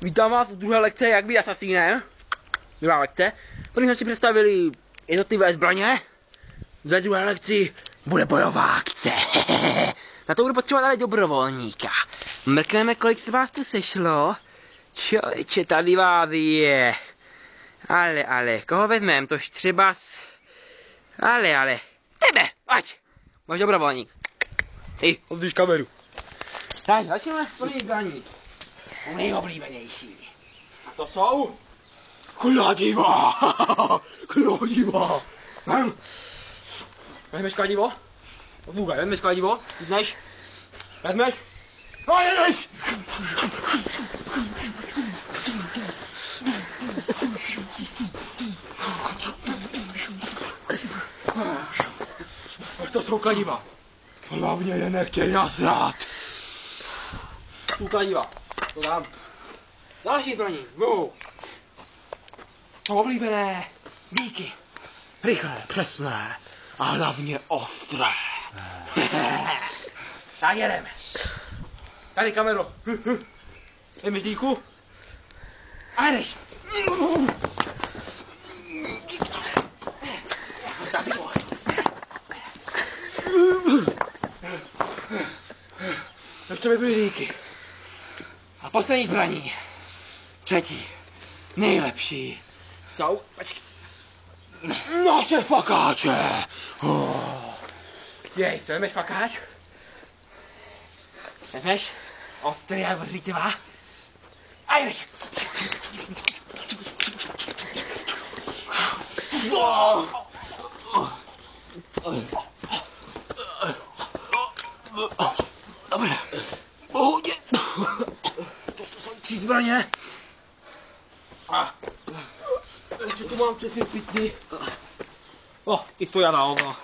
Vítám vás u druhé lekce, jak být asasínem. Druhá lekce. První jsme si představili jednotlivé zbraně. Ve druhé lekci bude bojová akce. Na to budu potřebovat ale dobrovolníka. Mrkneme, kolik se vás tu sešlo. Člověče, tady vás je. Ale, koho vezmeme? Tož třeba Ale, tebe, ať. Máš dobrovolník. Ty, obdrž kameru. Tak, začneme s první zbraní. Nejoblíbenější. A to jsou... Kladiva! Kladiva! Vezmeš kladivo? Vůbec, vezmeš kladivo? Jdeš? Vezmeš? A jedeš! To jsou kladiva. Hlavně je nechtěj nasrat. Tu kladiva. To dám. Další zbraní. To oblíbené. Díky. Rychlé, přesné. A hlavně ostré. Tak jedeme. Tady kamero. Jdeme díku. A jedeš. Ještě mi byly díky. A poslední zbraní. Třetí. Nejlepší. Jsou... Počkej. Naše fakáče. Jej, to jdeš fakáč? Jdeš? Ostrý a vřítivá. A jdeš. Dobře. Pohodě. Toto jsou 3 zbraně. Ještě tu mám přeci pitný. Ty stojí na ovo.